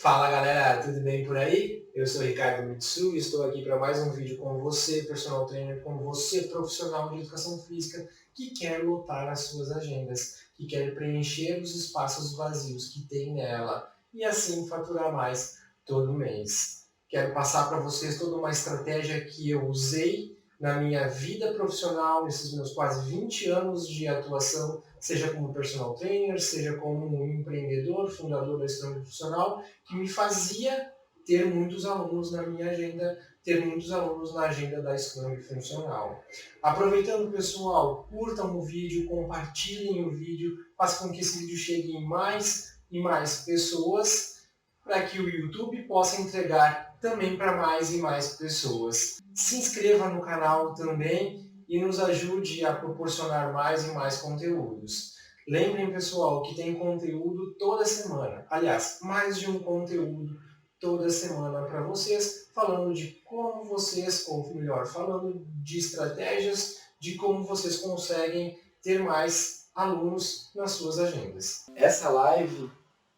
Fala galera, tudo bem por aí? Eu sou o Ricardo Mitsu e estou aqui para mais um vídeo com você, personal trainer, com você, profissional de educação física, que quer lotar as suas agendas, que quer preencher os espaços vazios que tem nela e assim faturar mais todo mês. Quero passar para vocês toda uma estratégia que eu usei na minha vida profissional, nesses meus quase 20 anos de atuação, seja como personal trainer, seja como um empreendedor, fundador da Scrum Profissional, que me fazia ter muitos alunos na minha agenda, ter muitos alunos na agenda da Scrum Funcional. Aproveitando, pessoal, curtam o vídeo, compartilhem o vídeo, façam com que esse vídeo chegue em mais e mais pessoas, para que o YouTube possa entregar também para mais e mais pessoas. Se inscreva no canal também e nos ajude a proporcionar mais e mais conteúdos. Lembrem, pessoal, que tem conteúdo toda semana. Aliás, mais de um conteúdo toda semana para vocês, falando de como vocês, ou melhor, falando de estratégias de como vocês conseguem ter mais alunos nas suas agendas. Essa live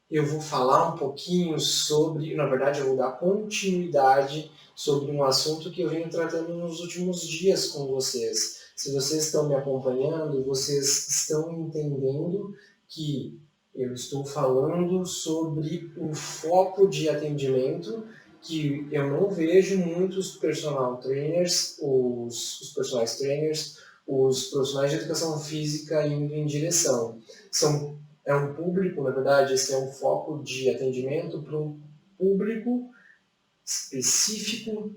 eu vou falar um pouquinho sobre, na verdade eu vou dar continuidade sobre um assunto que eu venho tratando nos últimos dias com vocês. Se vocês estão me acompanhando, vocês estão entendendo que eu estou falando sobre o foco de atendimento, que eu não vejo muitos personal trainers, os personal trainers, os profissionais de educação física indo em direção. É um público, na verdade, esse é um foco de atendimento para um público específico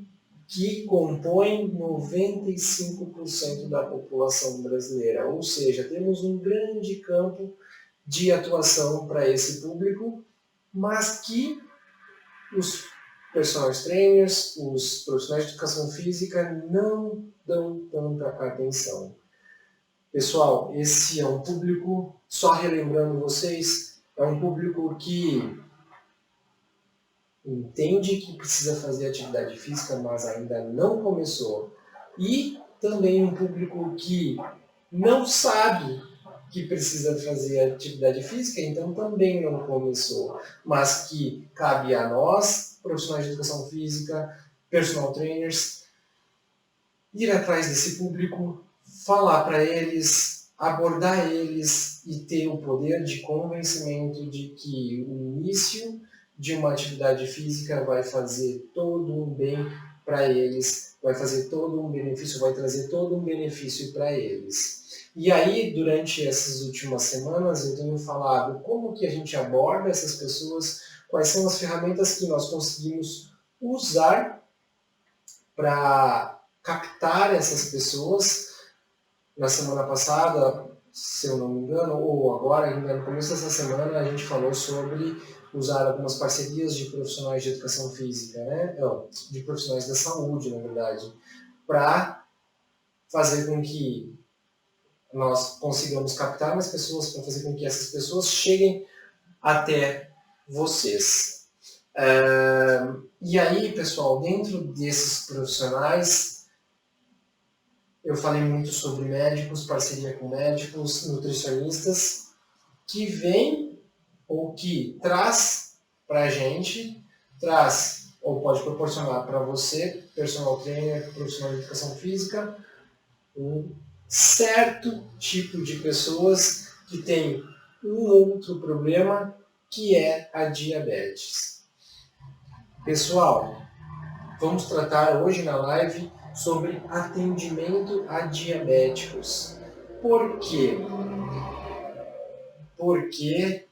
que compõe 95% da população brasileira. Ou seja, temos um grande campo de atuação para esse público, mas que os personal trainers, os profissionais de educação física não dão tanta atenção. Pessoal, esse é um público, só relembrando vocês, é um público que entende que precisa fazer atividade física, mas ainda não começou. E também um público que não sabe que precisa fazer atividade física, então também não começou. Mas que cabe a nós, profissionais de educação física, personal trainers, ir atrás desse público, falar para eles, abordar eles e ter o poder de convencimento de que o início de uma atividade física vai fazer todo um bem para eles, vai fazer todo um benefício, vai trazer todo um benefício para eles. E aí, durante essas últimas semanas, eu tenho falado como que a gente aborda essas pessoas, quais são as ferramentas que nós conseguimos usar para captar essas pessoas. Na semana passada, se eu não me engano, ou agora, ainda no começo dessa semana, a gente falou sobre usar algumas parcerias de profissionais de educação física, né? Não, de profissionais da saúde, na verdade, para fazer com que nós consigamos captar mais pessoas, para fazer com que essas pessoas cheguem até vocês. E aí, pessoal, dentro desses profissionais, eu falei muito sobre médicos, parceria com médicos, nutricionistas, que vem ou que traz para a gente, traz ou pode proporcionar para você, personal trainer, profissional de educação física, um certo tipo de pessoas que tem um outro problema, que é a diabetes. Pessoal, vamos tratar hoje na live sobre atendimento a diabéticos. Por quê? Porque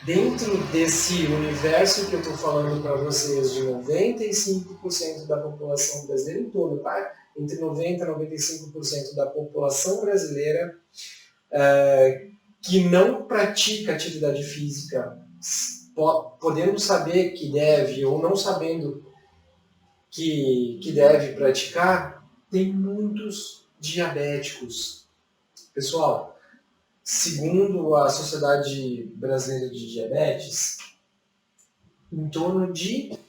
dentro desse universo que eu estou falando para vocês de 95% da população brasileira em todo, tá? Entre 90% e 95% da população brasileira que não pratica atividade física, podendo saber que deve ou não sabendo que deve praticar, tem muitos diabéticos. Pessoal, segundo a Sociedade Brasileira de Diabetes, em torno de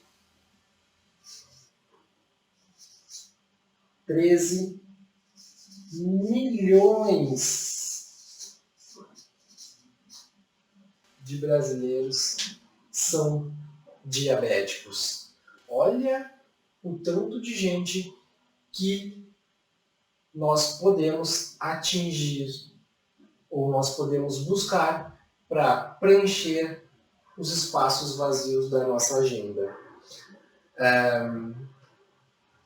13 milhões de brasileiros são diabéticos. Olha o tanto de gente que nós podemos atingir ou nós podemos buscar para preencher os espaços vazios da nossa agenda.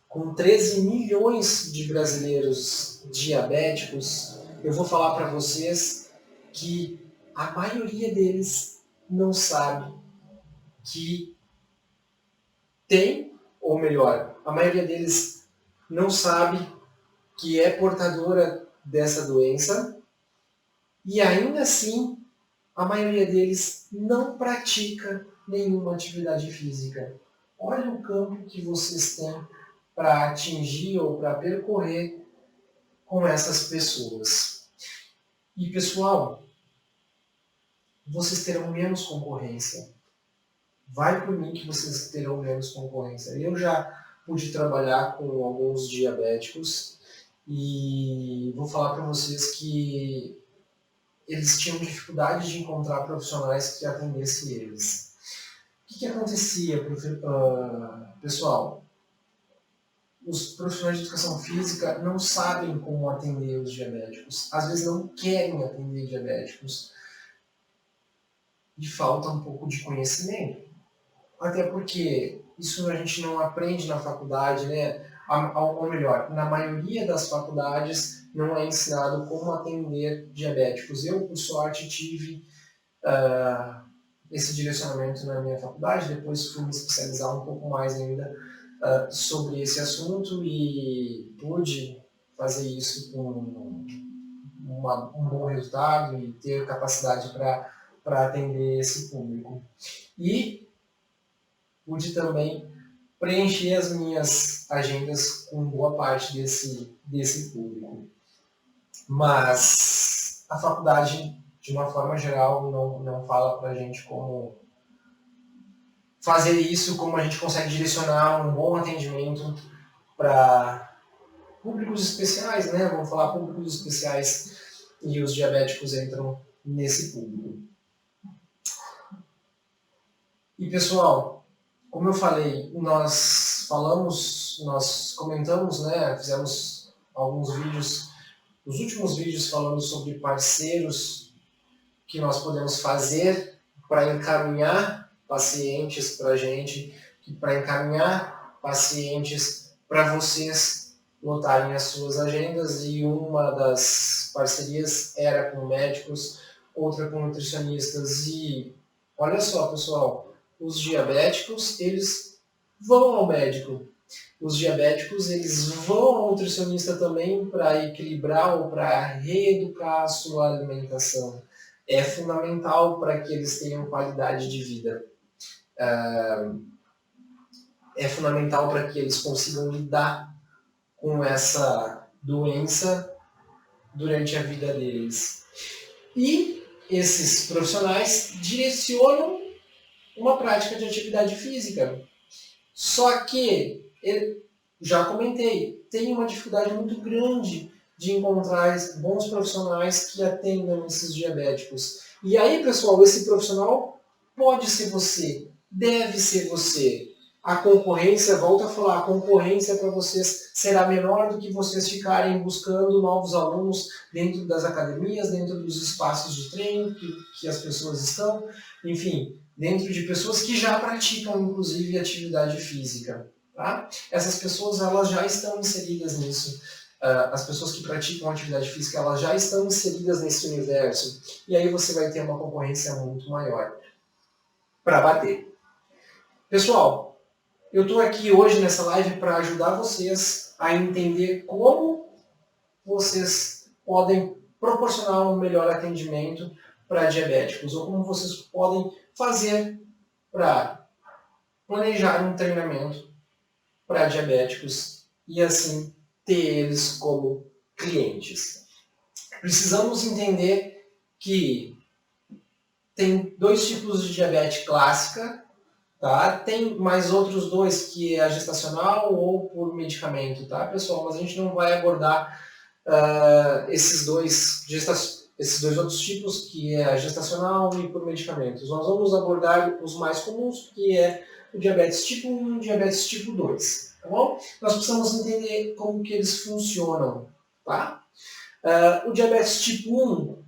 Com 13 milhões de brasileiros diabéticos, eu vou falar para vocês que a maioria deles não sabe que tem, ou melhor, a maioria deles não sabe que é portadora dessa doença e ainda assim a maioria deles não pratica nenhuma atividade física. Olha o campo que vocês têm para atingir ou para percorrer com essas pessoas. E pessoal, vocês terão menos concorrência. Vai por mim que vocês terão menos concorrência. Eu já pude trabalhar com alguns diabéticos e vou falar para vocês que eles tinham dificuldade de encontrar profissionais que atendessem eles. O que acontecia, pessoal? Os profissionais de educação física não sabem como atender os diabéticos. Às vezes não querem atender diabéticos. E falta um pouco de conhecimento. Até porque isso a gente não aprende na faculdade, né? Ou melhor, na maioria das faculdades não é ensinado como atender diabéticos. Eu, por sorte, tive esse direcionamento na minha faculdade, depois fui me especializar um pouco mais ainda sobre esse assunto e pude fazer isso com um bom resultado e ter capacidade para atender esse público. E pude também preencher as minhas agendas com boa parte desse público. Mas a faculdade, de uma forma geral, não fala para a gente como fazer isso, como a gente consegue direcionar um bom atendimento para públicos especiais, né? Vamos falar públicos especiais e os diabéticos entram nesse público. E pessoal, como eu falei, nós comentamos, né? Fizemos alguns vídeos, os últimos vídeos falando sobre parceiros que nós podemos fazer para encaminhar pacientes para a gente, para encaminhar pacientes para vocês lotarem as suas agendas, e uma das parcerias era com médicos, outra com nutricionistas. E olha só, pessoal, os diabéticos, eles vão ao médico. Os diabéticos, eles vão ao nutricionista também para equilibrar ou para reeducar a sua alimentação. É fundamental para que eles tenham qualidade de vida. É fundamental para que eles consigam lidar com essa doença durante a vida deles. E esses profissionais direcionam uma prática de atividade física. Só que, já comentei, tem uma dificuldade muito grande de encontrar bons profissionais que atendam esses diabéticos. E aí, pessoal, esse profissional pode ser você, deve ser você. A concorrência, volto a falar, a concorrência para vocês será menor do que vocês ficarem buscando novos alunos dentro das academias, dentro dos espaços de treino que as pessoas estão, enfim, dentro de pessoas que já praticam, inclusive, atividade física. Tá? Essas pessoas, elas já estão inseridas nisso. As pessoas que praticam atividade física, elas já estão inseridas nesse universo. E aí você vai ter uma concorrência muito maior para bater. Pessoal, eu estou aqui hoje nessa live para ajudar vocês a entender como vocês podem proporcionar um melhor atendimento para diabéticos, ou como vocês podem fazer para planejar um treinamento para diabéticos e assim ter eles como clientes. Precisamos entender que tem dois tipos de diabetes clássica, tá? Tem mais outros dois, que é a gestacional ou por medicamento, tá, pessoal? Mas a gente não vai abordar esses dois, esses dois outros tipos, que é a gestacional e por medicamentos. Nós vamos abordar os mais comuns, que é o diabetes tipo 1 e o diabetes tipo 2. Tá bom? Nós precisamos entender como que eles funcionam. Tá? O diabetes tipo 1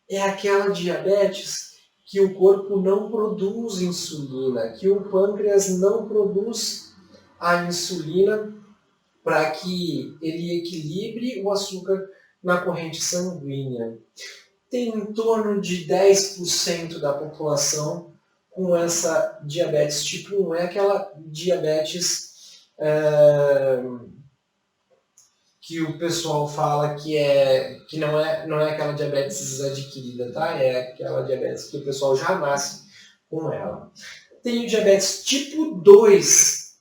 é aquela diabetes que o corpo não produz insulina, que o pâncreas não produz a insulina para que ele equilibre o açúcar na corrente sanguínea. Tem em torno de 10% da população com essa diabetes tipo 1. É aquela diabetes que o pessoal fala que não é aquela diabetes adquirida, tá? É aquela diabetes que o pessoal já nasce com ela. Tem o diabetes tipo 2,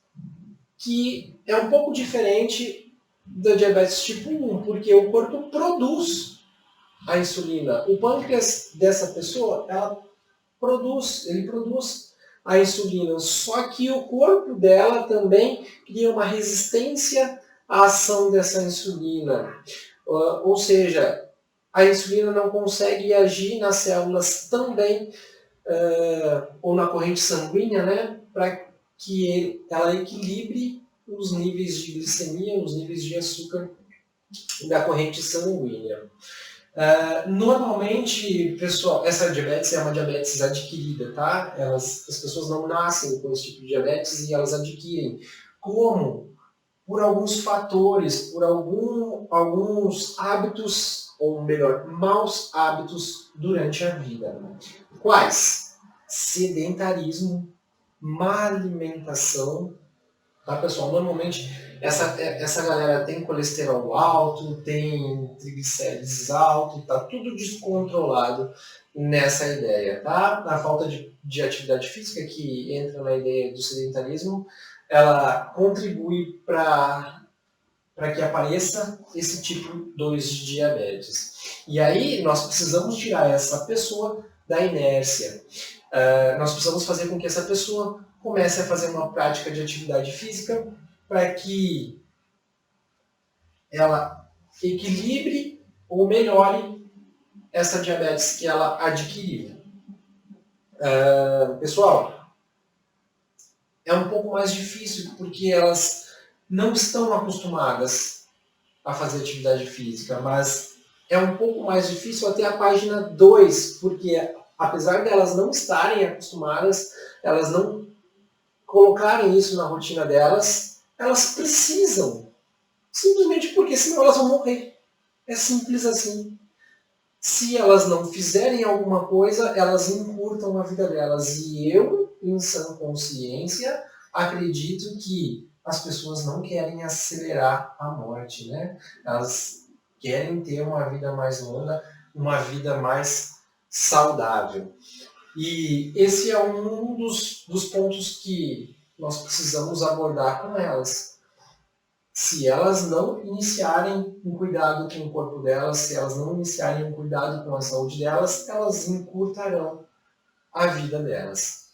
que é um pouco diferente da diabetes tipo 1, porque o corpo produz a insulina. O pâncreas dessa pessoa, ele produz a insulina, só que o corpo dela também cria uma resistência à ação dessa insulina. Ou seja, a insulina não consegue agir nas células tão bem, ou na corrente sanguínea, né, para que ela equilibre os níveis de glicemia, os níveis de açúcar da corrente sanguínea. Normalmente, pessoal, essa diabetes é uma diabetes adquirida, tá? As pessoas não nascem com esse tipo de diabetes e elas adquirem. Como? Por alguns fatores, por alguns hábitos, ou melhor, maus hábitos durante a vida. Quais? Sedentarismo, má alimentação. Tá, pessoal? Normalmente essa galera tem colesterol alto, tem triglicérides alto, tá tudo descontrolado nessa ideia, tá? A falta de atividade física, que entra na ideia do sedentarismo, ela contribui para que apareça esse tipo 2 de diabetes. E aí nós precisamos tirar essa pessoa da inércia. Nós precisamos fazer com que essa pessoa comece a fazer uma prática de atividade física para que ela equilibre ou melhore essa diabetes que ela adquiriu. Pessoal, é um pouco mais difícil porque elas não estão acostumadas a fazer atividade física, mas é um pouco mais difícil até a página 2, porque apesar delas não estarem acostumadas, elas não colocarem isso na rotina delas, elas precisam. Simplesmente porque senão elas vão morrer. É simples assim. Se elas não fizerem alguma coisa, elas encurtam a vida delas. E eu, em sã consciência, acredito que as pessoas não querem acelerar a morte, né? Elas querem ter uma vida mais longa, uma vida mais saudável. E esse é um dos pontos que nós precisamos abordar com elas. Se elas não iniciarem um cuidado com o corpo delas, se elas não iniciarem um cuidado com a saúde delas, elas encurtarão a vida delas.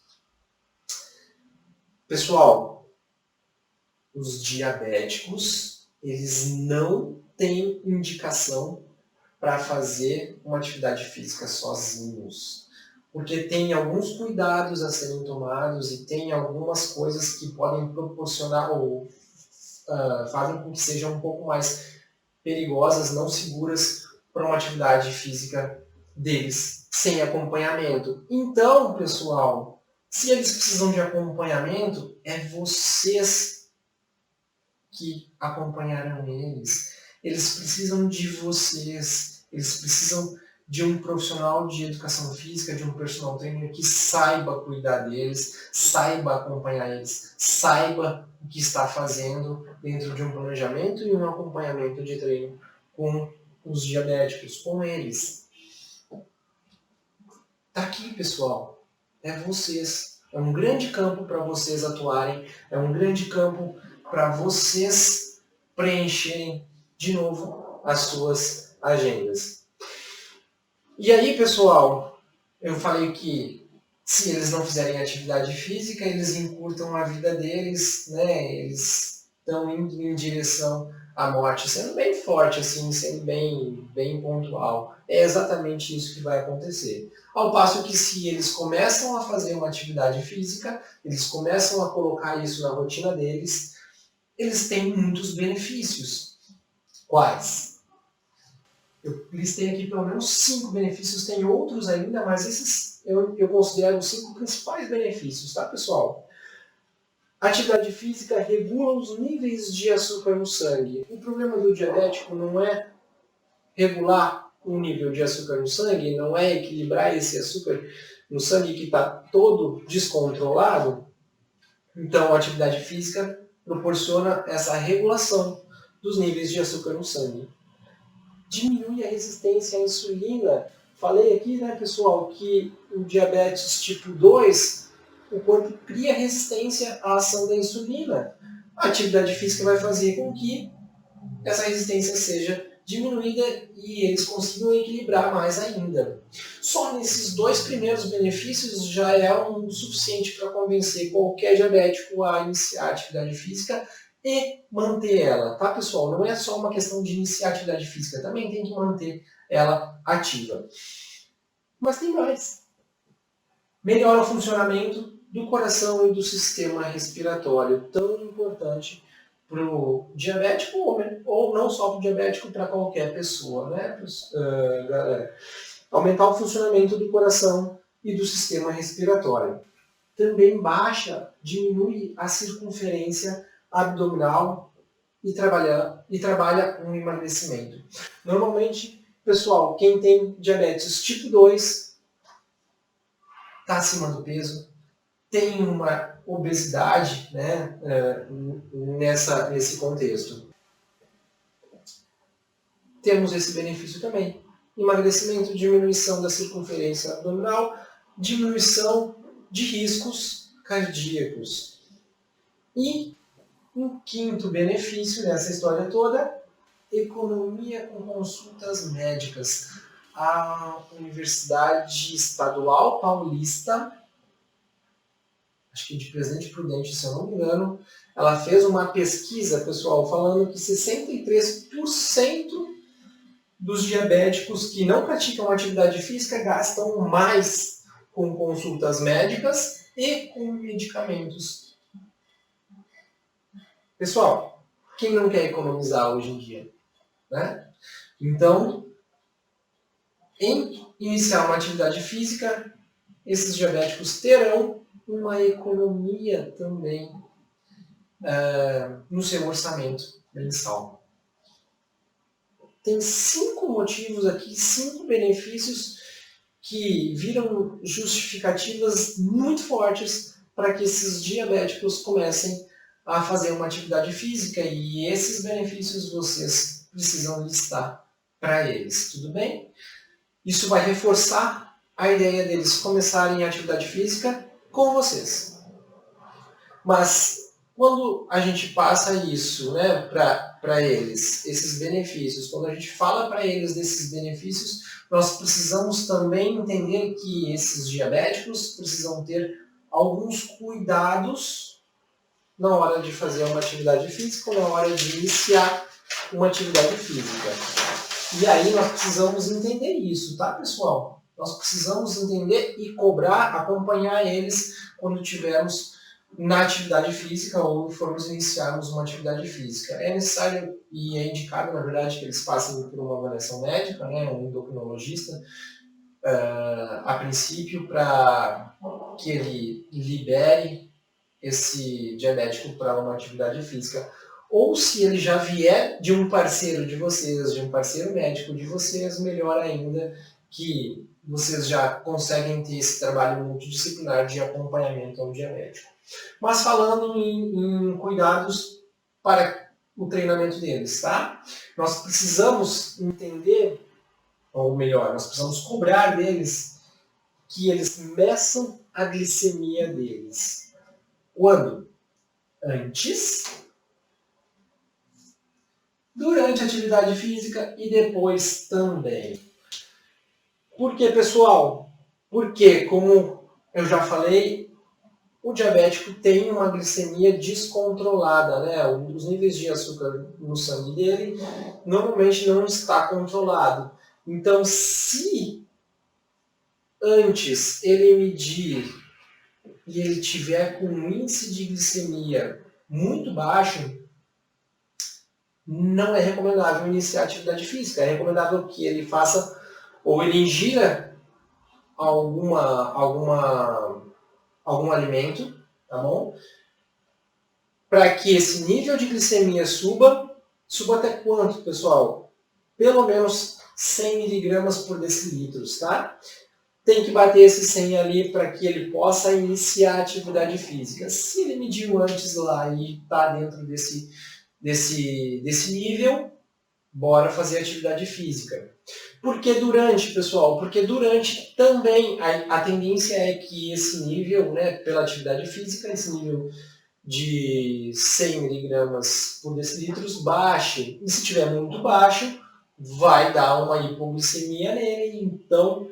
Pessoal, os diabéticos, eles não têm indicação para fazer uma atividade física sozinhos. Porque tem alguns cuidados a serem tomados e tem algumas coisas que podem proporcionar ou fazem com que sejam um pouco mais perigosas, não seguras para uma atividade física deles, sem acompanhamento. Então, pessoal, se eles precisam de acompanhamento, é vocês que acompanharão eles. Eles precisam de vocês, eles precisam de um profissional de educação física, de um personal trainer que saiba cuidar deles, saiba acompanhar eles, saiba o que está fazendo dentro de um planejamento e um acompanhamento de treino com os diabéticos, com eles. Tá aqui, pessoal. É vocês. É um grande campo para vocês atuarem, é um grande campo para vocês preencherem de novo as suas agendas. E aí, pessoal, eu falei que se eles não fizerem atividade física, eles encurtam a vida deles, né? Eles estão indo em direção a morte, sendo bem forte, assim, sendo bem pontual. É exatamente isso que vai acontecer. Ao passo que se eles começam a fazer uma atividade física, eles começam a colocar isso na rotina deles, eles têm muitos benefícios. Quais? Eu listei aqui pelo menos 5 benefícios, tem outros ainda, mas esses eu considero os 5 principais benefícios, tá, pessoal? A atividade física regula os níveis de açúcar no sangue. O problema do diabético não é regular o nível de açúcar no sangue, não é equilibrar esse açúcar no sangue que está todo descontrolado. Então, a atividade física proporciona essa regulação dos níveis de açúcar no sangue. Diminui a resistência à insulina. Falei aqui, né, pessoal, que o diabetes tipo 2, o corpo cria resistência à ação da insulina. A atividade física vai fazer com que essa resistência seja diminuída e eles consigam equilibrar mais ainda. Só nesses 2 primeiros benefícios já é um suficiente para convencer qualquer diabético a iniciar a atividade física e manter ela, tá, pessoal? Não é só uma questão de iniciar a atividade física, também tem que manter ela ativa. Mas tem mais. Melhora o funcionamento do coração e do sistema respiratório, tão importante para o diabético ou não só para o diabético, para qualquer pessoa, né, galera? Aumentar o funcionamento do coração e do sistema respiratório. Também diminui a circunferência abdominal e trabalha um emagrecimento. Normalmente, pessoal, quem tem diabetes tipo 2 está acima do peso, tem uma obesidade, né, nesse contexto. Temos esse benefício também. Emagrecimento, diminuição da circunferência abdominal, diminuição de riscos cardíacos. E um quinto benefício nessa história toda, economia com consultas médicas. A Universidade Estadual Paulista, acho que de Presidente Prudente, se eu não me engano, ela fez uma pesquisa, pessoal, falando que 63% dos diabéticos que não praticam atividade física gastam mais com consultas médicas e com medicamentos. Pessoal, quem não quer economizar hoje em dia? Né? Então, em iniciar uma atividade física, esses diabéticos terão uma economia também no seu orçamento mensal. Tem 5 motivos aqui, 5 benefícios que viram justificativas muito fortes para que esses diabéticos comecem a fazer uma atividade física, e esses benefícios vocês precisam listar para eles, tudo bem? Isso vai reforçar a ideia deles começarem a atividade física com vocês. Mas quando a gente passa isso, né, para eles, esses benefícios, quando a gente fala para eles desses benefícios, nós precisamos também entender que esses diabéticos precisam ter alguns cuidados na hora de fazer uma atividade física ou na hora de iniciar uma atividade física. E aí nós precisamos entender isso, tá, pessoal? Nós precisamos entender e cobrar, acompanhar eles quando tivermos na atividade física ou formos iniciarmos uma atividade física. É necessário e é indicado, na verdade, que eles passem por uma avaliação médica, né, um endocrinologista, a princípio, para que ele libere esse diabético para uma atividade física. Ou se ele já vier de um parceiro de vocês, de um parceiro médico de vocês, melhor ainda, que vocês já conseguem ter esse trabalho multidisciplinar de acompanhamento ao diabético. Mas falando em cuidados para o treinamento deles, tá? Nós precisamos entender, ou melhor, nós precisamos cobrar deles que eles meçam a glicemia deles. Quando? Antes, durante a atividade física e depois também. Por que, pessoal? Porque, como eu já falei, o diabético tem uma glicemia descontrolada, né? Os níveis de açúcar no sangue dele normalmente não está controlado. Então, se antes ele medir e ele tiver com um índice de glicemia muito baixo, não é recomendável iniciar atividade física. É recomendável que ele faça ou ele ingira algum alimento, tá bom? Para que esse nível de glicemia suba até quanto, pessoal? Pelo menos 100 miligramas por decilitro, tá? Tem que bater esse 100 ali para que ele possa iniciar a atividade física. Se ele mediu antes lá e está dentro desse nível, bora fazer atividade física. Porque durante, pessoal, também a tendência é que esse nível, né, pela atividade física, esse nível de 100 miligramas por decilitro baixe. E se estiver muito baixo, vai dar uma hipoglicemia nele. Então,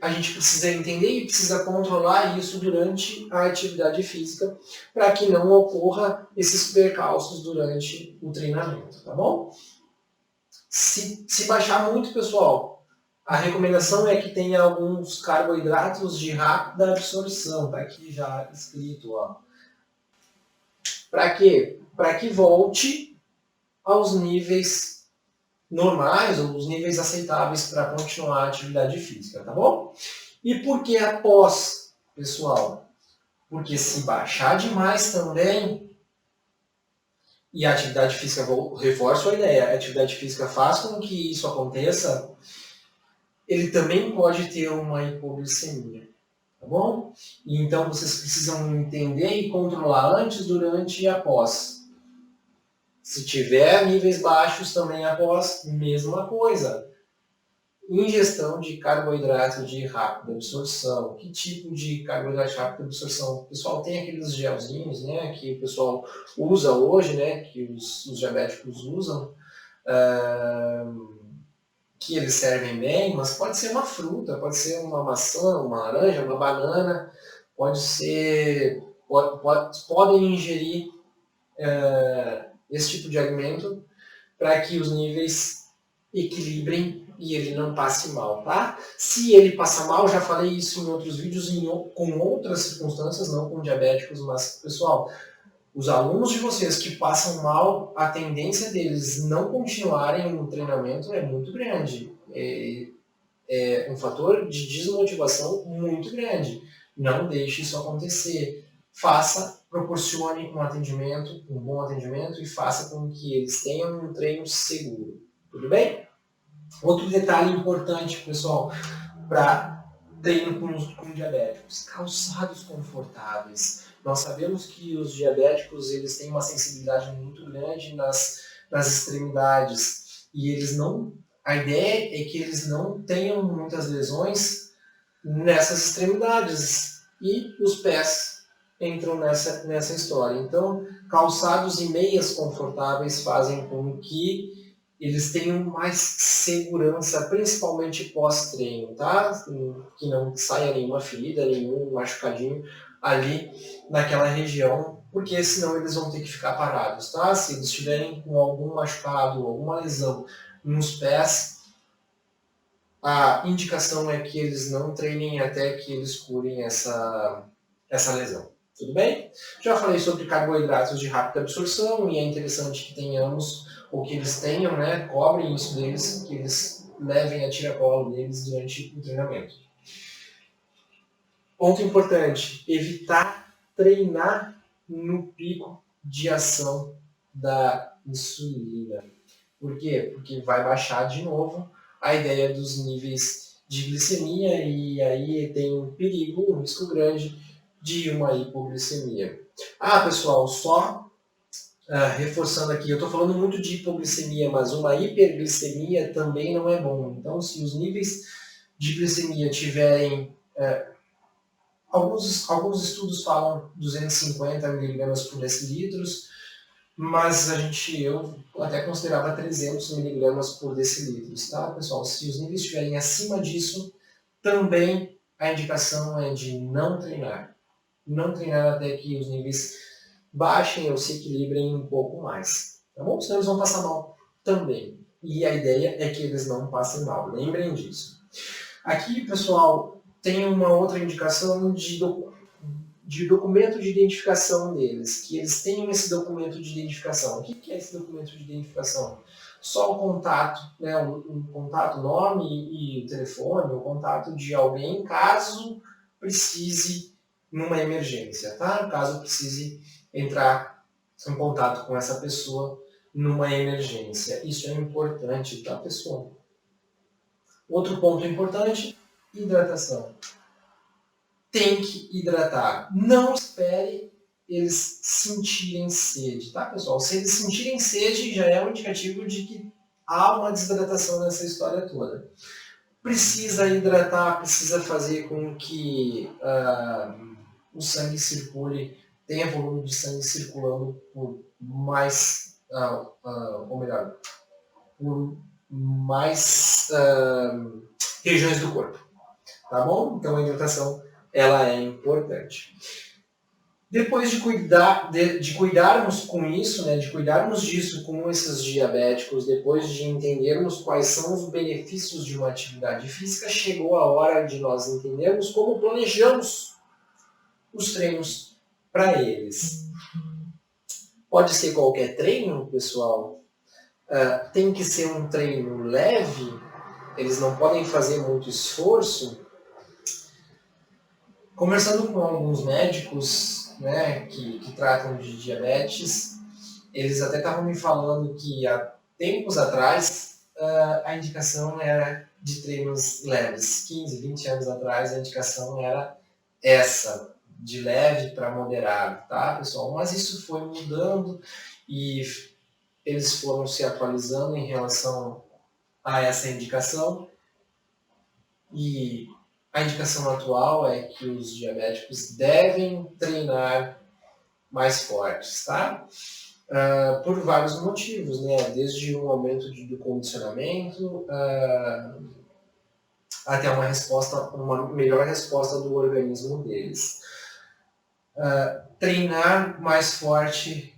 a gente precisa entender e precisa controlar isso durante a atividade física para que não ocorra esses percalços durante o treinamento, tá bom? Se baixar muito, pessoal, a recomendação é que tenha alguns carboidratos de rápida absorção, tá aqui já escrito, ó. Para quê? Para que volte aos níveis normais ou os níveis aceitáveis para continuar a atividade física, tá bom? E por que após, pessoal? Porque se baixar demais também, e a atividade física, reforço a ideia, a atividade física faz com que isso aconteça, ele também pode ter uma hipoglicemia, tá bom? E então vocês precisam entender e controlar antes, durante e após. Se tiver níveis baixos também após, mesma coisa. Ingestão de carboidrato de rápida absorção. Que tipo de carboidrato de rápida absorção? O pessoal tem aqueles gelzinhos, né, que o pessoal usa hoje, né, que os diabéticos usam, que eles servem bem, mas pode ser uma fruta, pode ser uma maçã, uma laranja, uma banana, podem ingerir esse tipo de alimento para que os níveis equilibrem e ele não passe mal, tá? Se ele passa mal, já falei isso em outros vídeos com outras circunstâncias, não com diabéticos, mas, pessoal, os alunos de vocês que passam mal, a tendência deles não continuarem no treinamento é muito grande. É um fator de desmotivação muito grande. Não deixe isso acontecer. Proporcione um bom atendimento e faça com que eles tenham um treino seguro. Tudo bem? Outro detalhe importante, pessoal, para treino com diabéticos: calçados confortáveis. Nós sabemos que os diabéticos eles têm uma sensibilidade muito grande nas extremidades e a ideia é que eles não tenham muitas lesões nessas extremidades e os pés entram nessa história. Então, calçados e meias confortáveis fazem com que eles tenham mais segurança, principalmente pós-treino, tá? Que não saia nenhuma ferida, nenhum machucadinho ali naquela região, porque senão eles vão ter que ficar parados, tá? Se eles estiverem com algum machucado, alguma lesão nos pés, a indicação é que eles não treinem até que eles curem essa lesão. Tudo bem? Já falei sobre carboidratos de rápida absorção e é interessante que tenhamos, ou que eles tenham, né, cobrem isso deles, que eles levem a tiracolo deles durante o treinamento. Ponto importante: evitar treinar no pico de ação da insulina. Por quê? Porque vai baixar de novo a ideia dos níveis de glicemia e aí tem um perigo, um risco grande de uma hipoglicemia. Pessoal, só reforçando aqui, eu estou falando muito de hipoglicemia, mas uma hiperglicemia também não é bom. Então, se os níveis de glicemia tiverem... alguns estudos falam 250 mg por decilitro, mas eu até considerava 300 mg por decilitro, tá, pessoal? Se os níveis estiverem acima disso, também a indicação é de não treinar. não treinar até que os níveis baixem ou se equilibrem um pouco mais. Tá bom? Senão eles vão passar mal também. E a ideia é que eles não passem mal. Lembrem disso. Aqui, pessoal, tem uma outra indicação de documento de identificação deles, que eles tenham esse documento de identificação. O que é esse documento de identificação? Só o contato, né, um contato, nome e telefone, o contato de alguém, caso precise numa emergência, tá? Caso precise entrar em contato com essa pessoa numa emergência. Isso é importante, tá, pessoal? Outro ponto importante, hidratação. Tem que hidratar. Não espere eles sentirem sede, tá, pessoal? Se eles sentirem sede, já é um indicativo de que há uma desidratação nessa história toda. Precisa hidratar, precisa fazer com que o sangue circule, tenha volume de sangue circulando por mais, ou melhor, por mais regiões do corpo, tá bom? Então a hidratação ela é importante. Depois de cuidarmos com isso, né, de cuidarmos disso com esses diabéticos, depois de entendermos quais são os benefícios de uma atividade física, chegou a hora de nós entendermos como planejamos os treinos para eles. Pode ser qualquer treino, pessoal. Tem que ser um treino leve, eles não podem fazer muito esforço. Conversando com alguns médicos, né, que tratam de diabetes, eles até estavam me falando que há tempos atrás a indicação era de treinos leves. 15, 20 anos atrás a indicação era essa, de leve para moderado, tá, pessoal? Mas isso foi mudando e eles foram se atualizando em relação a essa indicação. E a indicação atual é que os diabéticos devem treinar mais fortes, tá? Por vários motivos, né? Desde um aumento do condicionamento até uma melhor resposta do organismo deles. Treinar mais forte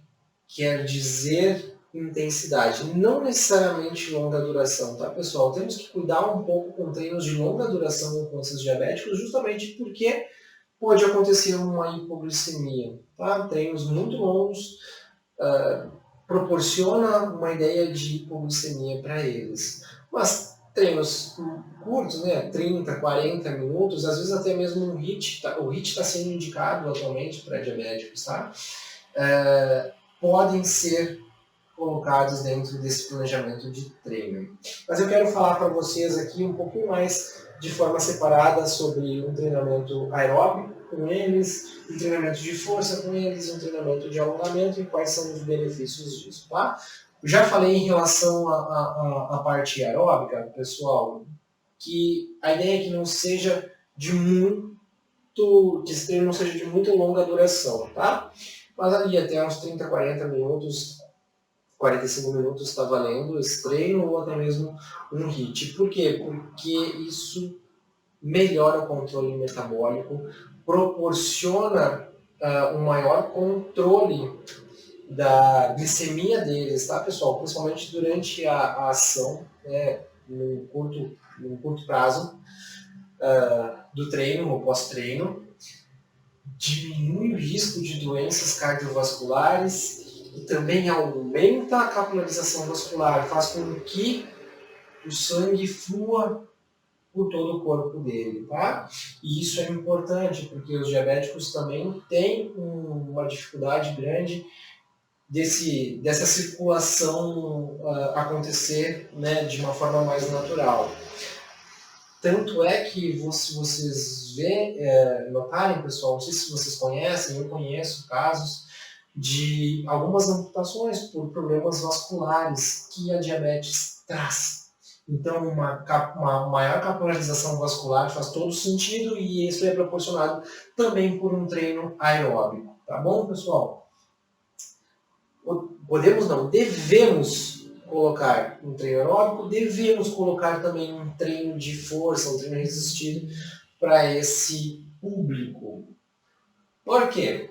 quer dizer intensidade, não necessariamente longa duração, tá, pessoal? Temos que cuidar um pouco com treinos de longa duração com esses diabéticos, justamente porque pode acontecer uma hipoglicemia, tá? Treinos muito longos proporciona uma ideia de hipoglicemia para eles, mas treinos curtos, né, 30, 40 minutos, às vezes até mesmo um HIIT, o HIIT está sendo indicado atualmente para diabéticos, tá? Podem ser colocados dentro desse planejamento de treino. Mas eu quero falar para vocês aqui um pouquinho mais de forma separada sobre um treinamento aeróbico com eles, um treinamento de força com eles, um treinamento de alongamento e quais são os benefícios disso, tá? Já falei em relação à parte aeróbica, pessoal, que a ideia é que não seja de muito, que esse treino não seja de muito longa duração, tá? Mas ali até uns 30, 40 minutos, 45 minutos está valendo esse treino ou até mesmo um HIIT. Por quê? Porque isso melhora o controle metabólico, proporciona um maior controle da glicemia deles, tá, pessoal? Principalmente durante a ação, né, num curto prazo do treino ou pós-treino. Diminui o risco de doenças cardiovasculares e também aumenta a capilarização vascular, faz com que o sangue flua por todo o corpo dele, tá? E isso é importante, porque os diabéticos também têm uma dificuldade grande dessa circulação acontecer, né, de uma forma mais natural. Tanto é que, se vocês notarem, pessoal, não sei se vocês conhecem, eu conheço casos de algumas amputações por problemas vasculares que a diabetes traz. Então, uma maior capilarização vascular faz todo sentido e isso é proporcionado também por um treino aeróbico. Tá bom, pessoal? Devemos colocar um treino aeróbico, devemos colocar também um treino de força, um treino resistido para esse público. Por quê?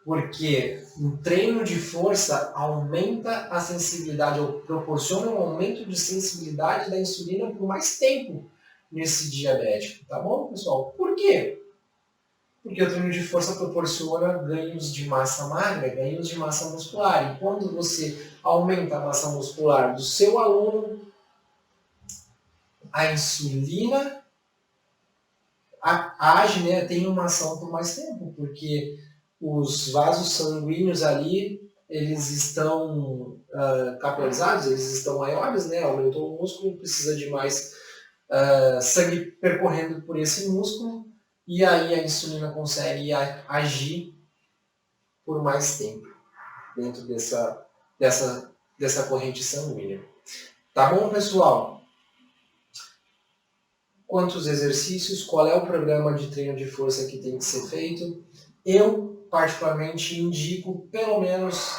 Porque um treino de força aumenta a sensibilidade, ou proporciona um aumento de sensibilidade da insulina por mais tempo nesse diabético, tá bom, pessoal? Por quê? Porque o treino de força proporciona ganhos de massa magra, ganhos de massa muscular. E quando você aumenta a massa muscular do seu aluno, a insulina age, né, tem uma ação por mais tempo, porque os vasos sanguíneos ali, eles estão capilarizados, eles estão maiores, né, aumentou o músculo, precisa de mais sangue percorrendo por esse músculo, e aí a insulina consegue agir por mais tempo dentro dessa corrente sanguínea. Tá bom, pessoal? Quantos exercícios, qual é o programa de treino de força que tem que ser feito? Eu, particularmente, indico pelo menos,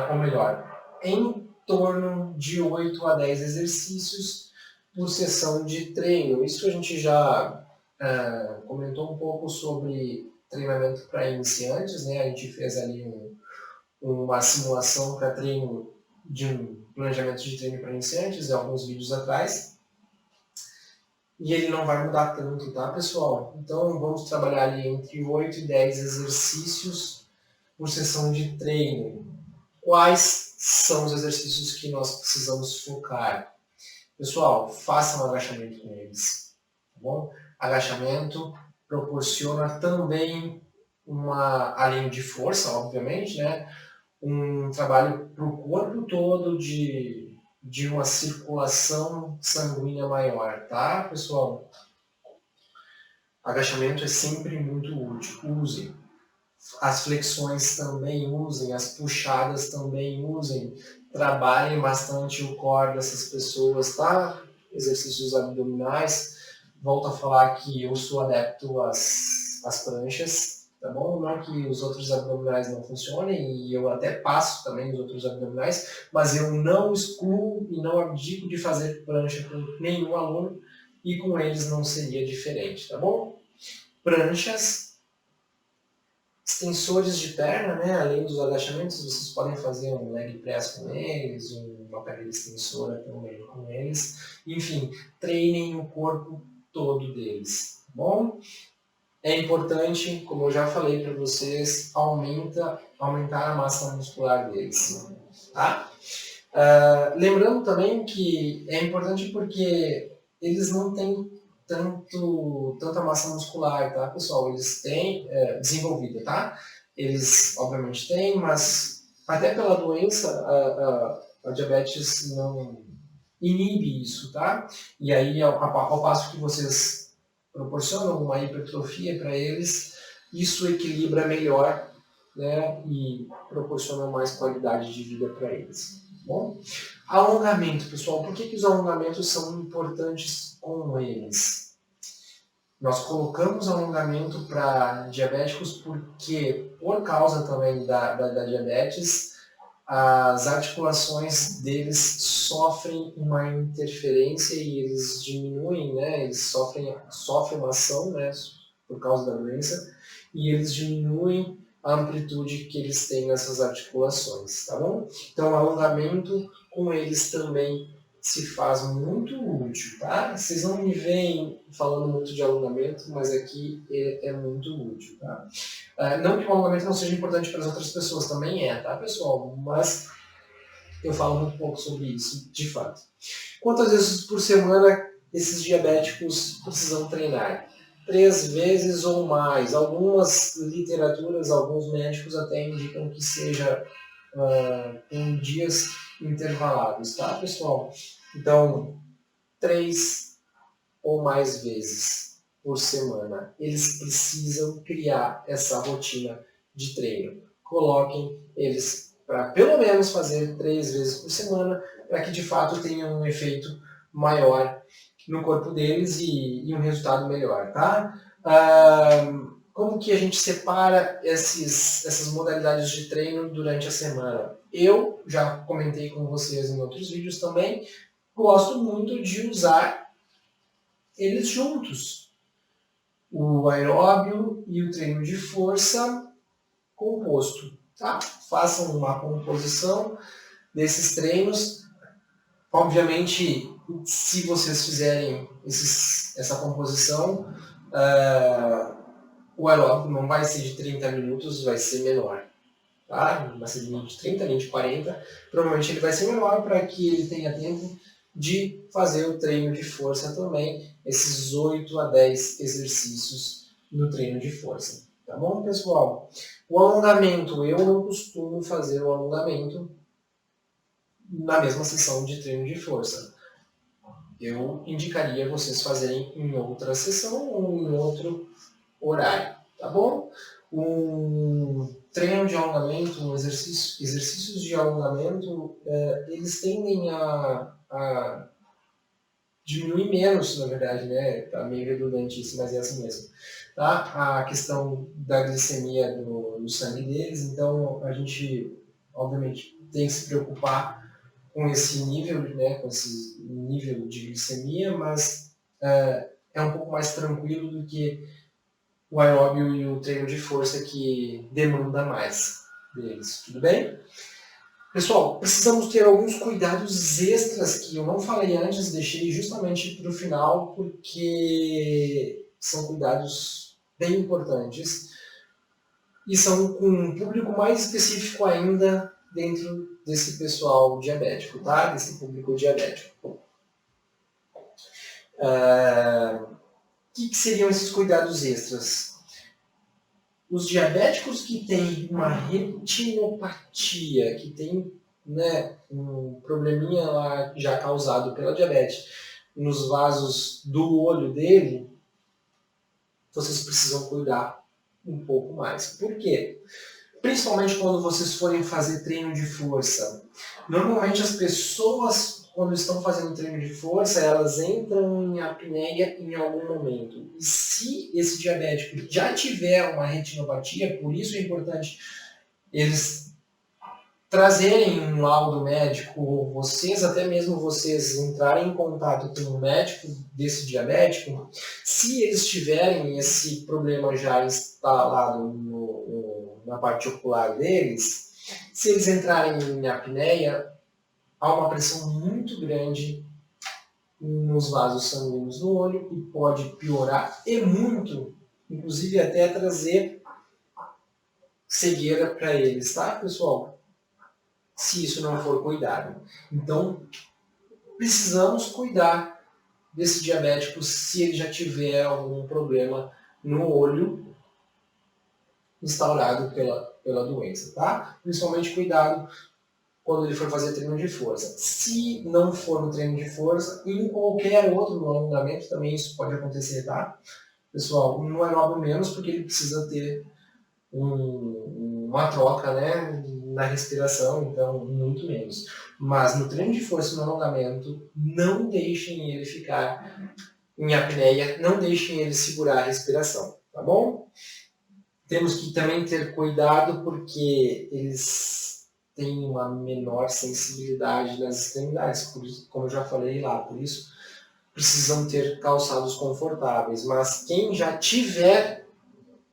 ou melhor, em torno de 8 a 10 exercícios por sessão de treino. Isso a gente já comentou um pouco sobre treinamento para iniciantes, né? A gente fez ali uma simulação para treino de um planejamento de treino para iniciantes, alguns vídeos atrás. E ele não vai mudar tanto, tá, pessoal? Então, vamos trabalhar ali entre 8 e 10 exercícios por sessão de treino. Quais são os exercícios que nós precisamos focar? Pessoal, façam agachamento com eles, tá bom? Agachamento proporciona também além de força, obviamente, né? Um trabalho para o corpo todo de uma circulação sanguínea maior, tá, pessoal? Agachamento é sempre muito útil, usem. As flexões também usem, as puxadas também usem. Trabalhem bastante o core dessas pessoas, tá? Exercícios abdominais. Volto a falar que eu sou adepto às pranchas, tá bom? Não que os outros abdominais não funcionem, e eu até passo também os outros abdominais, mas eu não excluo e não abdico de fazer prancha com nenhum aluno, e com eles não seria diferente, tá bom? Pranchas, extensores de perna, né? Além dos agachamentos, vocês podem fazer um leg press com eles, uma perna extensora também com eles. Enfim, treinem o corpo todo deles, tá bom? É importante, como eu já falei para vocês, aumentar a massa muscular deles, tá? Lembrando também que é importante porque eles não têm tanta massa muscular, tá, pessoal? Eles têm desenvolvida, tá? Eles, obviamente, têm, mas até pela doença, a diabetes não inibe isso, tá? E aí, ao passo que vocês proporcionam uma hipertrofia para eles, isso equilibra melhor, né? E proporciona mais qualidade de vida para eles. Bom, alongamento, pessoal. Por que os alongamentos são importantes com eles? Nós colocamos alongamento para diabéticos porque, por causa também da diabetes, as articulações deles sofrem uma interferência e eles diminuem, né? Eles sofrem uma ação, né? Por causa da doença, e eles diminuem a amplitude que eles têm nessas articulações, tá bom? Então, o alongamento com eles também se faz muito útil, tá? Vocês não me veem falando muito de alongamento, mas aqui é muito útil, tá? Não que o alongamento não seja importante para as outras pessoas, também é, tá, pessoal? Mas eu falo muito pouco sobre isso, de fato. Quantas vezes por semana esses diabéticos precisam treinar? 3 vezes ou mais. Algumas literaturas, alguns médicos até indicam que seja em dias intervalados, tá, pessoal? Então, 3 ou mais vezes por semana. Eles precisam criar essa rotina de treino. Coloquem eles para pelo menos fazer 3 vezes por semana, para que de fato tenham um efeito maior no corpo deles e um resultado melhor, tá? Como que a gente separa essas modalidades de treino durante a semana? Eu já comentei com vocês em outros vídeos também, gosto muito de usar eles juntos. O aeróbio e o treino de força composto, tá? Façam uma composição desses treinos. Obviamente, se vocês fizerem essa composição, o aeróbico não vai ser de 30 minutos, vai ser menor. Tá? Vai ser de 30, nem de 40. Provavelmente ele vai ser menor para que ele tenha tempo de fazer o treino de força também, esses 8 a 10 exercícios no treino de força. Tá bom, pessoal? O alongamento, eu não costumo fazer o alongamento na mesma sessão de treino de força. Eu indicaria vocês fazerem em outra sessão ou em outro horário, tá bom? Um treino de alongamento, exercícios de alongamento, eles tendem a diminuir menos, na verdade, né? Tá meio redundante isso, mas é assim mesmo. Tá? A questão da glicemia no sangue deles, então a gente, obviamente, tem que se preocupar com esse nível, né? Com esse nível de glicemia, mas é um pouco mais tranquilo do que o aeróbio e o treino de força que demanda mais deles. Tudo bem? Pessoal, precisamos ter alguns cuidados extras que eu não falei antes, deixei justamente para o final, porque são cuidados bem importantes e são com um público mais específico ainda dentro desse pessoal diabético, tá? Desse público diabético. O que seriam esses cuidados extras? Os diabéticos que têm uma retinopatia, que tem, né, um probleminha lá já causado pela diabetes nos vasos do olho dele, vocês precisam cuidar um pouco mais. Por quê? Principalmente quando vocês forem fazer treino de força. Normalmente as pessoas, quando estão fazendo treino de força, elas entram em apneia em algum momento. E se esse diabético já tiver uma retinopatia, por isso é importante eles trazerem um laudo médico, ou vocês, até mesmo vocês, entrarem em contato com um médico desse diabético, se eles tiverem esse problema já instalado na parte ocular deles, se eles entrarem em apneia, há uma pressão muito grande nos vasos sanguíneos no olho e pode piorar e muito, inclusive até trazer cegueira para eles, tá, pessoal? Se isso não for cuidado. Então, precisamos cuidar desse diabético se ele já tiver algum problema no olho instaurado pela doença, tá? Principalmente cuidado quando ele for fazer treino de força. Se não for no treino de força, em qualquer outro alongamento também isso pode acontecer, tá? Pessoal, no aeróbio menos, porque ele precisa ter uma troca, né, na respiração, então muito menos. Mas no treino de força e no alongamento, não deixem ele ficar em apneia, não deixem ele segurar a respiração, tá bom? Temos que também ter cuidado porque eles têm uma menor sensibilidade nas extremidades, por isso, como eu já falei lá, por isso precisam ter calçados confortáveis. Mas quem já tiver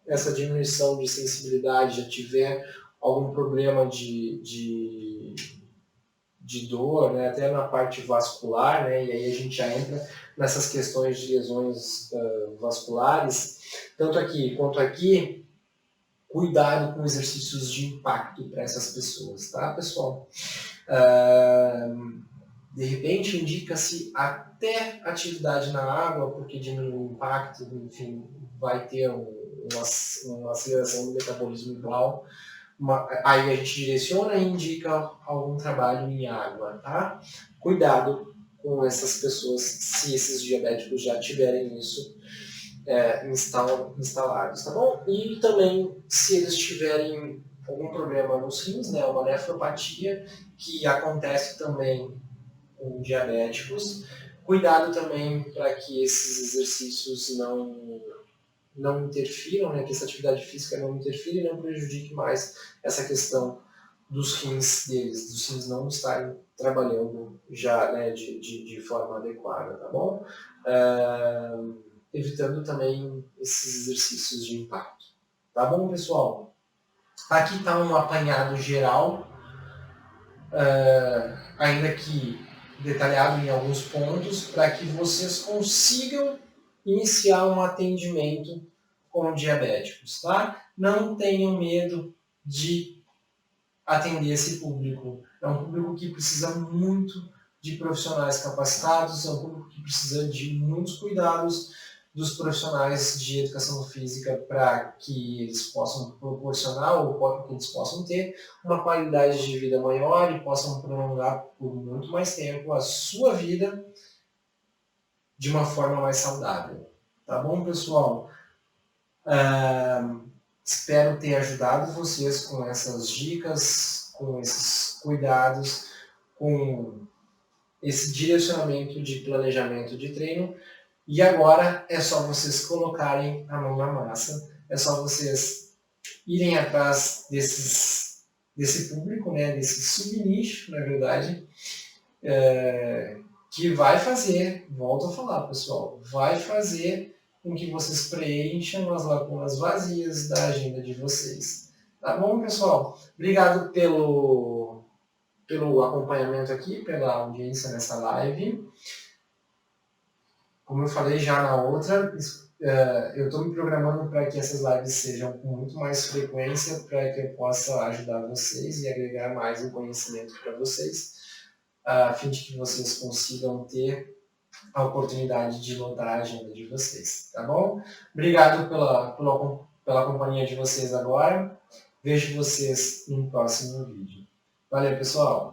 essa diminuição de sensibilidade, já tiver algum problema de dor, né, até na parte vascular, né, e aí a gente já entra nessas questões de lesões vasculares, tanto aqui quanto aqui, cuidado com exercícios de impacto para essas pessoas, tá, pessoal? De repente, indica-se até atividade na água, porque diminui o impacto, enfim, vai ter uma aceleração do metabolismo igual. Aí a gente direciona e indica algum trabalho em água, tá? Cuidado com essas pessoas, se esses diabéticos já tiverem isso instalados, tá bom? E também, se eles tiverem algum problema nos rins, né, uma nefropatia, que acontece também com diabéticos, cuidado também para que esses exercícios não interfiram, né, que essa atividade física não interfira e não prejudique mais essa questão dos rins deles, dos rins não estarem trabalhando já, né, de forma adequada, tá bom? Evitando também esses exercícios de impacto. Tá bom, pessoal? Aqui está um apanhado geral, ainda que detalhado em alguns pontos, para que vocês consigam iniciar um atendimento com diabéticos, tá? Não tenham medo de atender esse público. É um público que precisa muito de profissionais capacitados, é um público que precisa de muitos cuidados dos profissionais de educação física para que eles possam proporcionar ou para que eles possam ter uma qualidade de vida maior e possam prolongar por muito mais tempo a sua vida de uma forma mais saudável. Tá bom, pessoal? Espero ter ajudado vocês com essas dicas, com esses cuidados, com esse direcionamento de planejamento de treino. E agora é só vocês colocarem a mão na massa, é só vocês irem atrás desse público, né, desse subnicho, na verdade, que vai fazer, volto a falar, pessoal, vai fazer com que vocês preencham as lacunas vazias da agenda de vocês. Tá bom, pessoal? Obrigado pelo acompanhamento aqui, pela audiência nessa live. Como eu falei já na outra, eu estou me programando para que essas lives sejam com muito mais frequência, para que eu possa ajudar vocês e agregar mais o conhecimento para vocês, a fim de que vocês consigam ter a oportunidade de lotar a agenda de vocês, tá bom? Obrigado pela companhia de vocês agora. Vejo vocês no próximo vídeo. Valeu, pessoal!